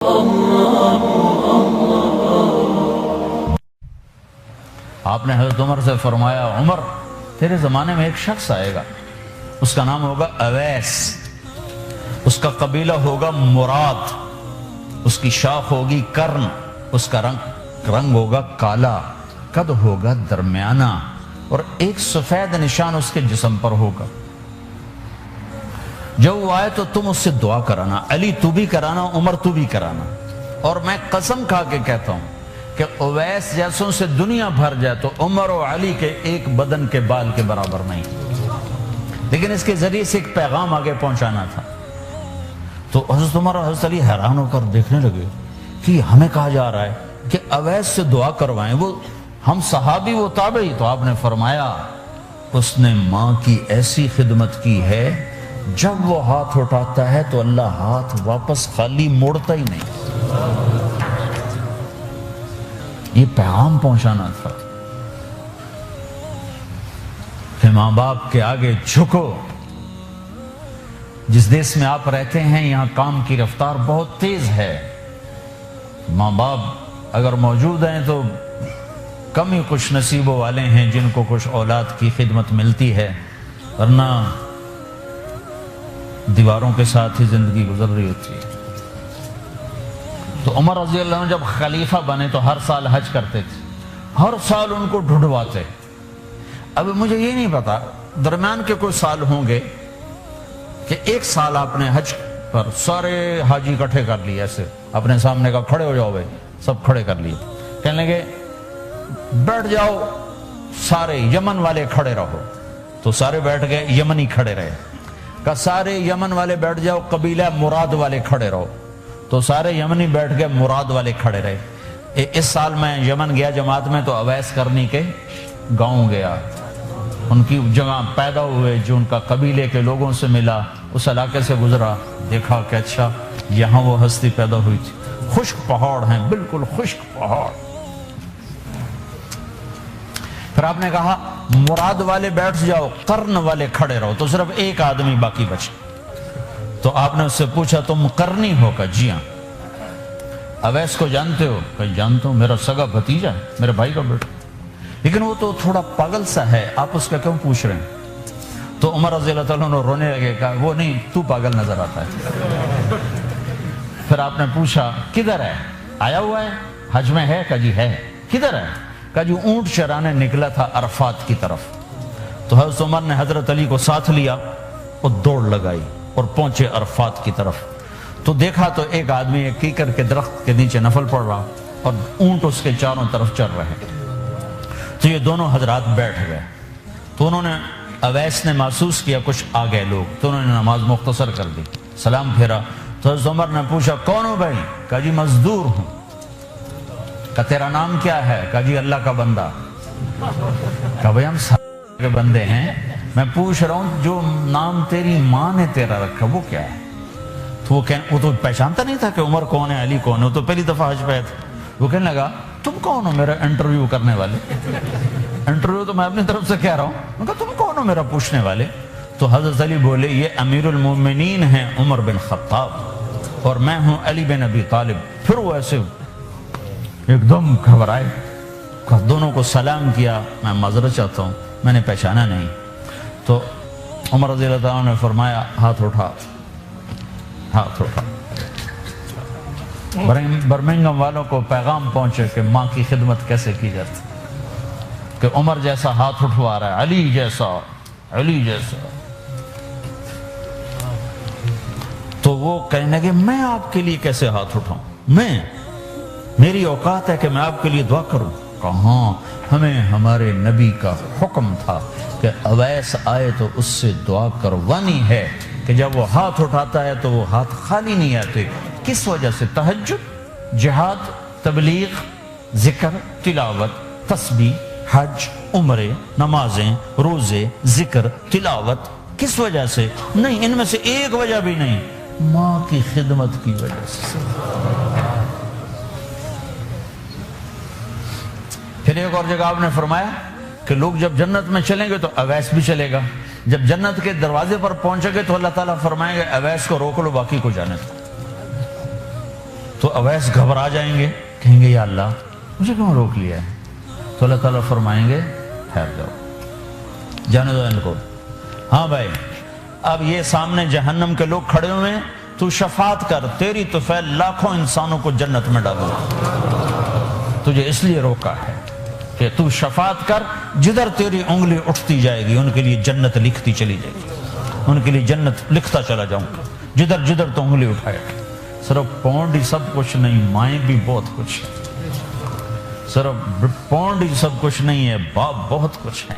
آپ نے حضرت عمر سے فرمایا، عمر تیرے زمانے میں ایک شخص آئے گا، اس کا نام ہوگا اویس، اس کا قبیلہ ہوگا مراد، اس کی شاخ ہوگی کرن، اس کا رنگ ہوگا کالا، قد ہوگا درمیانہ، اور ایک سفید نشان اس کے جسم پر ہوگا۔ جب وہ آئے تو تم اس سے دعا کرانا، علی تو بھی کرانا، عمر تو بھی کرانا، اور میں قسم کھا کے کہتا ہوں کہ اویس جیسوں سے دنیا بھر جائے تو عمر و علی کے ایک بدن کے بال کے برابر نہیں، لیکن اس کے ذریعے سے ایک پیغام آگے پہنچانا تھا۔ تو حضرت عمر اور حضرت علی حیران ہو کر دیکھنے لگے کہ ہمیں کہا جا رہا ہے کہ اویس سے دعا کروائیں، وہ ہم صحابی وہ تابعی۔ تو آپ نے فرمایا اس نے ماں کی ایسی خدمت کی ہے، جب وہ ہاتھ اٹھاتا ہے تو اللہ ہاتھ واپس خالی موڑتا ہی نہیں۔ یہ پیغام پہنچانا تھا کہ ماں باپ کے آگے جھکو۔ جس دیش میں آپ رہتے ہیں یہاں کام کی رفتار بہت تیز ہے، ماں باپ اگر موجود ہیں تو کم ہی خوش نصیبوں والے ہیں جن کو کچھ اولاد کی خدمت ملتی ہے، ورنہ دیواروں کے ساتھ ہی زندگی گزر رہی ہوتی ہے۔ تو عمر رضی اللہ عنہ جب خلیفہ بنے تو ہر سال حج کرتے تھے، ہر سال ان کو ڈھونڈواتے۔ اب مجھے یہ نہیں پتا درمیان کے کوئی سال ہوں گے کہ ایک سال آپ نے حج پر سارے حاجی اکٹھے کر لیے، ایسے اپنے سامنے کا کھڑے ہو جاؤ بھائی، سب کھڑے کر لیے، کہنے لگے بیٹھ جاؤ سارے یمن والے کھڑے رہو، تو سارے بیٹھ گئے، یمنی کھڑے رہے، کہ سارے یمن والے بیٹھ جاؤ، قبیلہ مراد والے کھڑے رہو، تو سارے یمنی بیٹھ گئے، مراد والے کھڑے رہے۔ اس سال میں یمن گیا جماعت میں تو اویس کرنی کے گاؤں گیا، ان کی جگہ پیدا ہوئے، جو ان کا قبیلے کے لوگوں سے ملا، اس علاقے سے گزرا، دیکھا کہ اچھا یہاں وہ ہستی پیدا ہوئی تھی، خشک پہاڑ ہیں، بالکل خشک پہاڑ۔ پھر آپ نے کہا مراد والے بیٹھ جاؤ، قرن والے کھڑے رہو، تو صرف ایک آدمی باقی بچے۔ تو آپ نے اس سے پوچھا تم قرنی ہو؟ کہ جی ہاں۔ اویس کو جانتے ہو؟ کہ جانتا ہوں، میرا سگا بھتیجا ہے، میرے بھائی کا بیٹا، لیکن وہ تو تھوڑا پاگل سا ہے، آپ اس کا کیوں پوچھ رہے ہیں؟ تو عمر رضی اللہ تعالیٰ عنہ رونے لگے، کہا وہ نہیں، تو پاگل نظر آتا ہے۔ پھر آپ نے پوچھا کدھر ہے؟ آیا ہوا ہے حج میں ہے؟ کہ جی ہے۔ کدھر ہے؟ کہ جی اونٹ چرانے نکلا تھا عرفات کی طرف۔ تو حضرت عمر نے حضرت علی کو ساتھ لیا اور دوڑ لگائی اور پہنچے عرفات کی طرف، تو دیکھا تو ایک آدمی ایک کیکر کے درخت کے نیچے نفل پڑھ رہا اور اونٹ اس کے چاروں طرف چل رہے، تو یہ دونوں حضرات بیٹھ گئے۔ تو انہوں نے، اویس نے محسوس کیا کچھ آ گئے لوگ، تو انہوں نے نماز مختصر کر دی، سلام پھیرا۔ تو حضرت عمر نے پوچھا کون ہو بھائی؟ کہا جی مزدور ہوں۔ کہا تیرا نام کیا ہے؟ کہا جی اللہ کا بندہ۔ کہا بھائی ہم سارے کے بندے ہیں، میں پوچھ رہا ہوں جو نام تیری ماں نے تیرا رکھا وہ کیا ہے؟ تو وہ تو پہچانتا نہیں تھا کہ عمر کون ہے، علی کون ہے، وہ تو پہلی دفعہ حج پہ آیا تھا۔ وہ کہنے لگا تم کون ہو میرا انٹرویو کرنے والے؟ انٹرویو تو میں اپنی طرف سے کہہ رہا ہوں۔ میں کہا تم کون ہو میرا پوچھنے والے؟ تو حضرت علی بولے یہ امیر المومنین ہیں عمر بن خطاب اور میں ہوں علی بن ابی طالب۔ پھر وہ ایسے ایک دم گھبرائے، دونوں کو سلام کیا، میں معذرت چاہتا ہوں میں نے پہچانا نہیں۔ تو عمر رضی اللہ عنہ نے فرمایا ہاتھ اٹھا، ہاتھ اٹھا۔ برمنگھم والوں کو پیغام پہنچے کہ ماں کی خدمت کیسے کی جاتی، کہ عمر جیسا ہاتھ اٹھوا رہا ہے، علی جیسا، علی جیسا۔ تو وہ کہنے لگے میں آپ کے لیے کیسے ہاتھ اٹھاؤں، میری اوقات ہے کہ میں آپ کے لیے دعا کروں؟ کہاں، ہمیں ہمارے نبی کا حکم تھا کہ اویس آئے تو اس سے دعا کروانی ہے، کہ جب وہ ہاتھ اٹھاتا ہے تو وہ ہاتھ خالی نہیں آتے۔ کس وجہ سے؟ تہجد، جہاد، تبلیغ، ذکر، تلاوت، تسبیح، حج، عمرے، نمازیں، روزے، ذکر، تلاوت۔ کس وجہ سے؟ نہیں، ان میں سے ایک وجہ بھی نہیں، ماں کی خدمت کی وجہ سے۔ پھر ایک اور جگہ آپ نے فرمایا کہ لوگ جب جنت میں چلیں گے تو اویس بھی چلے گا، جب جنت کے دروازے پر پہنچے گے تو اللہ تعالیٰ فرمائے گا اویس کو روک لو، باقی کو جانے دو۔ تو اویس گھبرا جائیں گے، کہیں گے یا اللہ مجھے کیوں روک لیا ہے؟ تو اللہ تعالیٰ فرمائیں گے ٹھہر جاؤ، جانے دو ان کو۔ ہاں بھائی اب یہ سامنے جہنم کے لوگ کھڑے ہوئے ہیں، تو شفاعت کر، تیری تو فعل لاکھوں انسانوں کو جنت میں ڈالو، تجھے اس لیے روکا ہے کہ تو شفاعت کر، جدھر تیری انگلی اٹھتی جائے گی ان کے لیے جنت لکھتی چلی جائے گی، ان کے لیے جنت لکھتا چلا جاؤں گا، جدھر جدھر تو انگلی اٹھائے۔ صرف پونڈ ہی سب کچھ نہیں، مائیں بھی بہت کچھ ہے، صرف پونڈ ہی سب کچھ نہیں ہے، باپ بہت کچھ ہے۔